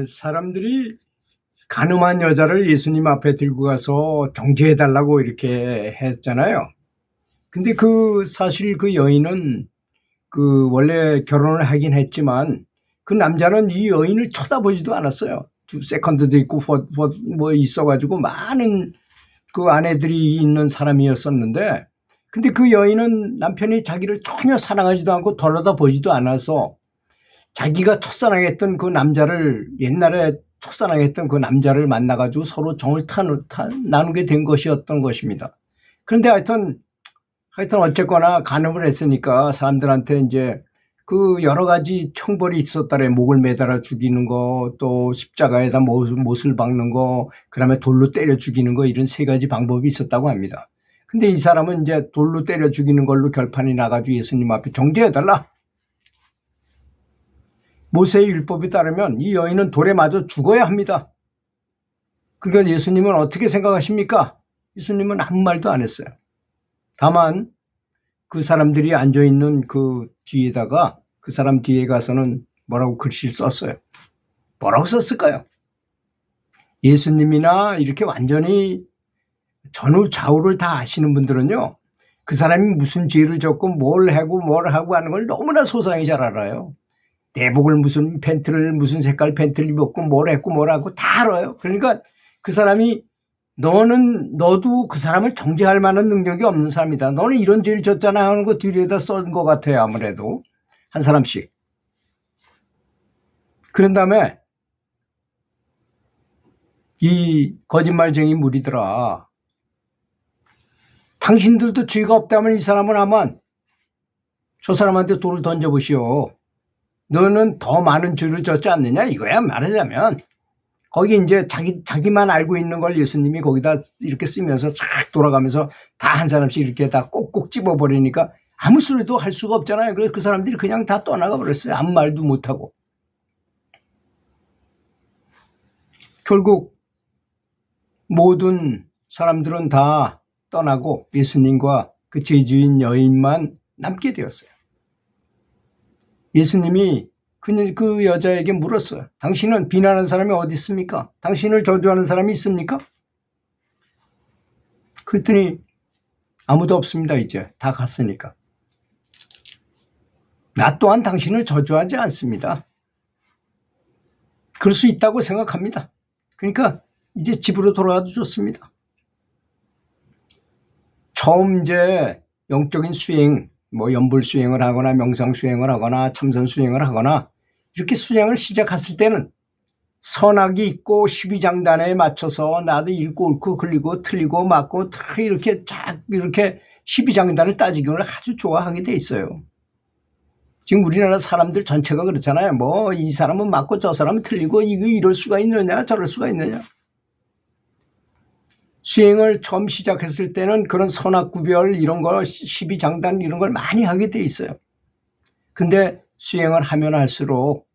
사람들이 가늠한 여자를 예수님 앞에 들고 가서 정죄해달라고 이렇게 했잖아요. 근데 사실 그 여인은 원래 결혼을 하긴 했지만 그 남자는 이 여인을 쳐다보지도 않았어요. 세컨드도 있고 뭐 있어가지고 많은 그 아내들이 있는 사람이었었는데, 근데 그 여인은 남편이 자기를 전혀 사랑하지도 않고 돌아다보지도 않아서 자기가 첫사랑했던 그 남자를, 옛날에 첫사랑했던 그 남자를 만나가지고 서로 정을 나누게 된 것이었던 것입니다. 그런데 하여튼 어쨌거나 간음을 했으니까 사람들한테 이제 그 여러 가지 형벌이 있었다래. 목을 매달아 죽이는 거, 또 십자가에다 못을 박는 거, 그다음에 돌로 때려 죽이는 거, 이런 세 가지 방법이 있었다고 합니다. 근데 이 사람은 이제 돌로 때려 죽이는 걸로 결판이 나가지고 예수님 앞에 정죄해달라. 모세의 율법에 따르면 이 여인은 돌에 맞아 죽어야 합니다. 그러니까 예수님은 어떻게 생각하십니까? 예수님은 아무 말도 안 했어요. 다만 그 사람들이 앉아있는 그 뒤에다가 그 사람 뒤에 가서는 뭐라고 글씨를 썼어요. 뭐라고 썼을까요? 예수님이나 이렇게 완전히 전후 좌우를 다 아시는 분들은요, 그 사람이 무슨 죄를 졌고 뭘 하고 하는 걸 너무나 소상히 잘 알아요. 내복을 무슨 색깔 팬티를 입었고 뭘 했고 뭘 하고 다 알아요. 그러니까 그 사람이 너도 그 사람을 정죄할 만한 능력이 없는 사람이다. 너는 이런 죄를 졌잖아 하는 거 뒤에다 쓴 것 같아요. 아무래도 한 사람씩. 그런 다음에 이 거짓말쟁이 무리들아, 당신들도 죄가 없다면 이 사람은 아마 저 사람한테 돌을 던져보시오. 너는 더 많은 죄를 졌지 않느냐 이거야. 말하자면 거기 이제 자기만 알고 있는 걸 예수님이 거기다 이렇게 쓰면서 쫙 돌아가면서 다 한 사람씩 이렇게 다 꼭꼭 집어버리니까 아무 소리도 할 수가 없잖아요. 그래서 그 사람들이 그냥 다 떠나가 버렸어요. 아무 말도 못하고. 결국 모든 사람들은 다 떠나고 예수님과 그 죄주인 여인만 남게 되었어요. 예수님이 그 여자에게 물었어요. 당신은 비난하는 사람이 어디 있습니까? 당신을 저주하는 사람이 있습니까? 그랬더니 아무도 없습니다. 이제 다 갔으니까. 나 또한 당신을 저주하지 않습니다. 그럴 수 있다고 생각합니다. 그러니까 이제 집으로 돌아가도 좋습니다. 처음 이제 영적인 수행, 뭐 연불 수행을 하거나 명상 수행을 하거나 참선 수행을 하거나 이렇게 수행을 시작했을 때는 선악이 있고 12장단에 맞춰서 나도 읽고 옳고 걸리고 틀리고 맞고 다 이렇게 12장단을 따지기를 아주 좋아하게 돼 있어요. 지금 우리나라 사람들 전체가 그렇잖아요. 뭐 이 사람은 맞고 저 사람은 틀리고 이거 이럴 수가 있느냐 저럴 수가 있느냐. 수행을 처음 시작했을 때는 그런 선악 구별 이런 거 12장단 이런 걸 많이 하게 돼 있어요. 근데 수행을 하면 할수록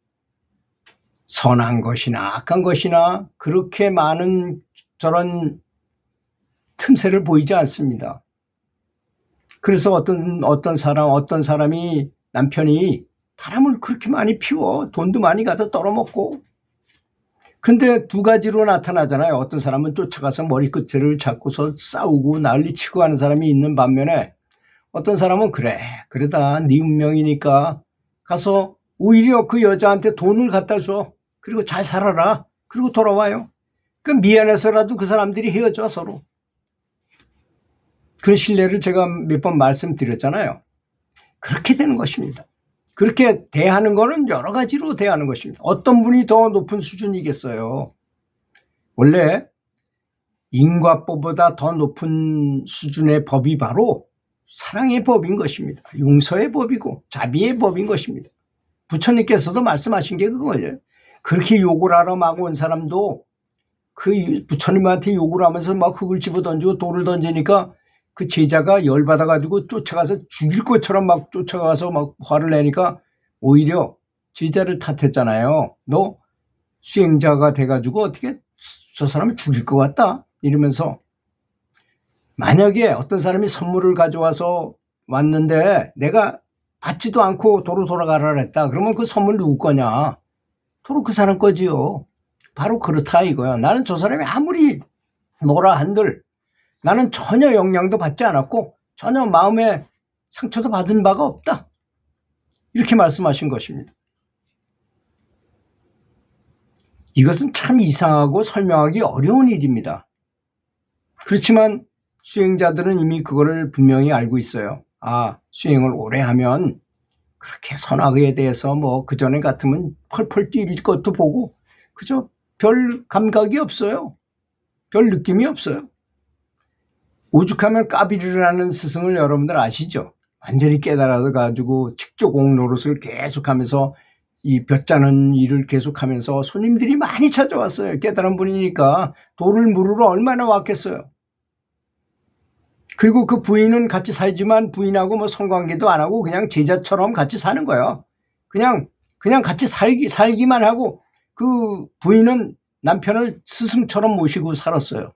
선한 것이나 악한 것이나 그렇게 많은 저런 틈새를 보이지 않습니다. 그래서 어떤 사람이 남편이 바람을 그렇게 많이 피워 돈도 많이 갖다 떨어먹고, 근데 두 가지로 나타나잖아요. 어떤 사람은 쫓아가서 머리끝을 잡고서 싸우고 난리치고 하는 사람이 있는 반면에 어떤 사람은 그래다 네 운명이니까 가서 오히려 그 여자한테 돈을 갖다 줘. 그리고 잘 살아라. 그리고 돌아와요. 그 미안해서라도 그 사람들이 헤어져 서로. 그런 신뢰를 제가 몇 번 말씀드렸잖아요. 그렇게 되는 것입니다. 그렇게 대하는 거는 여러 가지로 대하는 것입니다. 어떤 분이 더 높은 수준이겠어요. 원래 인과법보다 더 높은 수준의 법이 바로 사랑의 법인 것입니다. 용서의 법이고 자비의 법인 것입니다. 부처님께서도 말씀하신 게 그거예요. 그렇게 욕을 하러 막 온 사람도 그 부처님한테 욕을 하면서 막 흙을 집어던지고 돌을 던지니까 그 제자가 열받아가지고 쫓아가서 죽일 것처럼 막 쫓아가서 막 화를 내니까 오히려 제자를 탓했잖아요. 너 수행자가 돼가지고 어떻게 저 사람을 죽일 것 같다 이러면서, 만약에 어떤 사람이 선물을 가져와서 왔는데 내가 받지도 않고 도로 돌아가라 그랬다. 그러면 그 선물 누구 거냐? 도로 그 사람 거지요. 바로 그렇다 이거야. 나는 저 사람이 아무리 뭐라 한들 나는 전혀 영향도 받지 않았고 전혀 마음에 상처도 받은 바가 없다. 이렇게 말씀하신 것입니다. 이것은 참 이상하고 설명하기 어려운 일입니다. 그렇지만 수행자들은 이미 그거를 분명히 알고 있어요. 아, 수행을 오래 하면 그렇게 선악에 대해서 뭐 그전에 같으면 펄펄 뛸 것도 보고 그저 별 감각이 없어요. 별 느낌이 없어요. 오죽하면 까비르라는 스승을 여러분들 아시죠? 완전히 깨달아가지고 직조공 노릇을 계속하면서 이 볕자는 일을 계속하면서 손님들이 많이 찾아왔어요. 깨달은 분이니까 돌을 물으러 얼마나 왔겠어요. 그리고 그 부인은 같이 살지만 부인하고 뭐 성관계도 안 하고 그냥 제자처럼 같이 사는 거예요. 그냥 같이 살기만 하고 그 부인은 남편을 스승처럼 모시고 살았어요.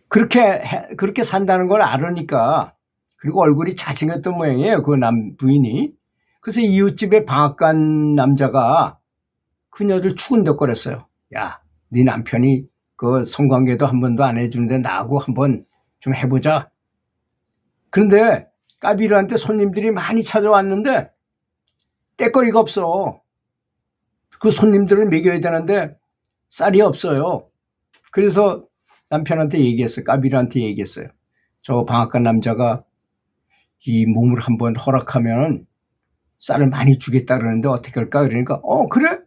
그렇게 산다는 걸 알으니까, 그리고 얼굴이 잘생겼던 모양이에요. 그 부인이. 그래서 이웃집에 방학 간 남자가 그녀를 추근덕거렸어요. 야, 네 남편이 그 성관계도 한 번도 안 해주는데 나하고 한번 좀 해보자. 그런데 까비르한테 손님들이 많이 찾아왔는데 떼거리가 없어. 그 손님들을 먹여야 되는데 쌀이 없어요. 그래서 남편한테 얘기했어요. 까비르한테 얘기했어요. 저 방학간 남자가 이 몸을 한번 허락하면 쌀을 많이 주겠다 그러는데 어떻게 할까? 그러니까 그래?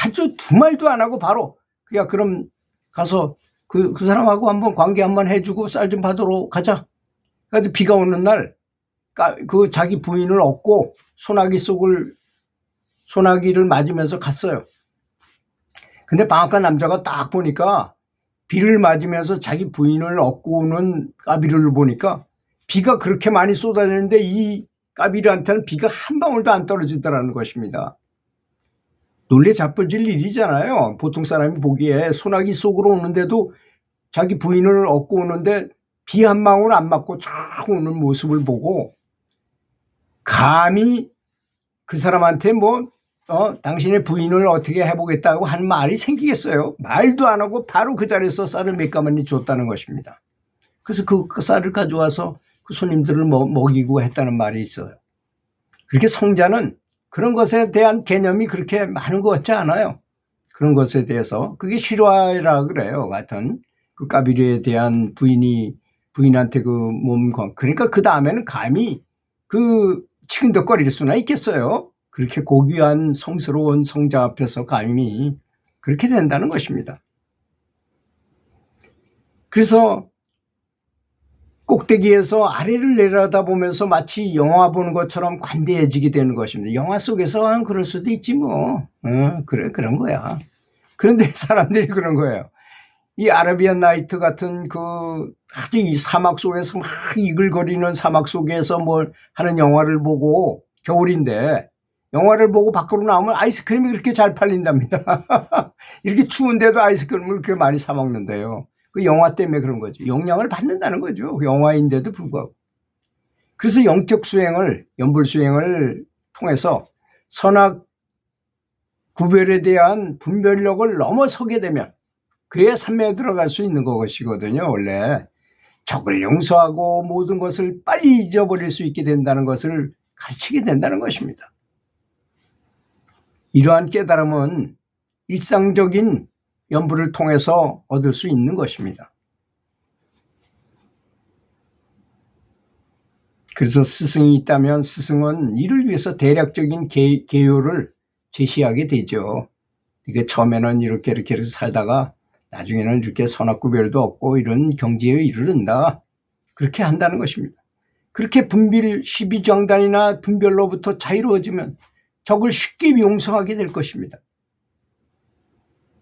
아주 두 말도 안 하고 바로 야 그럼 가서 그 사람하고 한번 관계 한번 해주고 쌀 좀 받으러 가자. 그래서 비가 오는 날 그 자기 부인을 업고 소나기를 맞으면서 갔어요. 근데 방학간 남자가 딱 보니까 비를 맞으면서 자기 부인을 업고 오는 까비르를 보니까 비가 그렇게 많이 쏟아지는데 이 까비르한테는 비가 한 방울도 안 떨어지더라는 것입니다. 놀래 자빠질 일이잖아요. 보통 사람이 보기에 소나기 속으로 오는데도 자기 부인을 업고 오는데 비 한 방울 안 맞고 쫙 오는 모습을 보고 감히 그 사람한테 당신의 부인을 어떻게 해보겠다고 하는 말이 생기겠어요? 말도 안 하고 바로 그 자리에서 쌀을 몇 가마니 줬다는 것입니다. 그래서 그 쌀을 가져와서 그 손님들을 먹이고 했다는 말이 있어요. 그렇게 성자는 그런 것에 대한 개념이 그렇게 많은 것 같지 않아요. 그런 것에 대해서. 그게 실화라 그래요. 하여튼 그 까비르에 대한 부인한테 그 몸과 그러니까 그 다음에는 감히 그 치근덕거릴 수나 있겠어요. 그렇게 고귀한 성스러운 성자 앞에서 감히 그렇게 된다는 것입니다. 그래서 꼭대기에서 아래를 내려다보면서 마치 영화 보는 것처럼 관대해지게 되는 것입니다. 영화 속에서 그럴 수도 있지 뭐. 그래 그런 거야. 그런데 사람들이 그런 거예요. 이 아라비안 나이트 같은 아주 이 사막 속에서 막 이글거리는 사막 속에서 뭘 하는 영화를 보고 겨울인데 영화를 보고 밖으로 나오면 아이스크림이 그렇게 잘 팔린답니다. 이렇게 추운데도 아이스크림을 그렇게 많이 사 먹는데요. 그 영화 때문에 그런 거죠. 영향을 받는다는 거죠. 영화인데도 불구하고. 그래서 영적 수행을, 연불 수행을 통해서 선악 구별에 대한 분별력을 넘어서게 되면 그래야 삼매에 들어갈 수 있는 것이거든요. 원래 적을 용서하고 모든 것을 빨리 잊어버릴 수 있게 된다는 것을 가르치게 된다는 것입니다. 이러한 깨달음은 일상적인 연불을 통해서 얻을 수 있는 것입니다. 그래서 스승이 있다면 스승은 이를 위해서 대략적인 계율을 제시하게 되죠. 이게 처음에는 이렇게 살다가 나중에는 이렇게 선악구별도 없고 이런 경지에 이르른다. 그렇게 한다는 것입니다. 그렇게 분별 12정단이나 분별로부터 자유로워지면 적을 쉽게 용서하게 될 것입니다.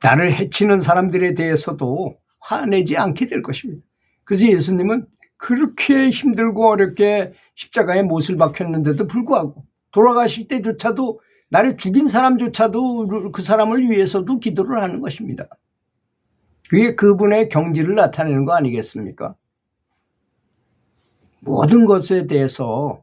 나를 해치는 사람들에 대해서도 화내지 않게 될 것입니다. 그래서 예수님은 그렇게 힘들고 어렵게 십자가에 못을 박혔는데도 불구하고 돌아가실 때조차도 나를 죽인 사람조차도 그 사람을 위해서도 기도를 하는 것입니다. 그게 그분의 경지를 나타내는 거 아니겠습니까? 모든 것에 대해서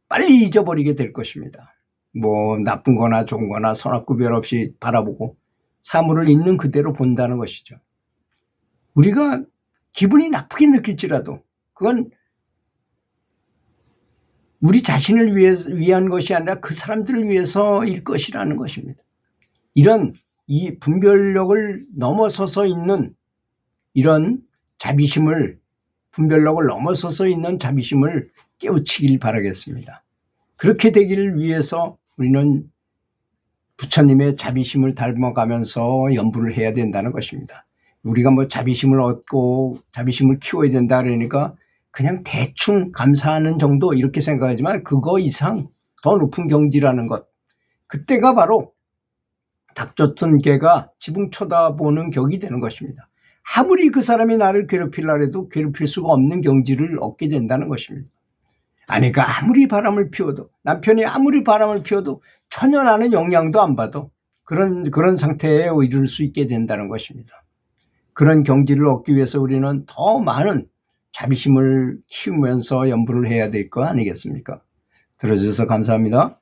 빨리 잊어버리게 될 것입니다. 뭐 나쁜 거나 좋은 거나 선악구별 없이 바라보고 사물을 있는 그대로 본다는 것이죠. 우리가 기분이 나쁘게 느낄지라도 그건 우리 자신을 위한 것이 아니라 그 사람들을 위해서일 것이라는 것입니다. 이런 이 분별력을 넘어서서 있는 이런 자비심을, 분별력을 넘어서서 있는 자비심을 깨우치길 바라겠습니다. 그렇게 되기를 위해서 우리는 부처님의 자비심을 닮아가면서 연부를 해야 된다는 것입니다. 우리가 뭐 자비심을 얻고 자비심을 키워야 된다 그러니까 그냥 대충 감사하는 정도 이렇게 생각하지만 그거 이상 더 높은 경지라는 것. 그때가 바로 닭 쫓은 개가 지붕 쳐다보는 격이 되는 것입니다. 아무리 그 사람이 나를 괴롭히려 해도 괴롭힐 수가 없는 경지를 얻게 된다는 것입니다. 아내가 아무리 바람을 피워도, 남편이 아무리 바람을 피워도 전혀 나는 영향도 안 받아. 그런 상태에 이를 수 있게 된다는 것입니다. 그런 경지를 얻기 위해서 우리는 더 많은 자비심을 키우면서 연부를 해야 될 거 아니겠습니까? 들어주셔서 감사합니다.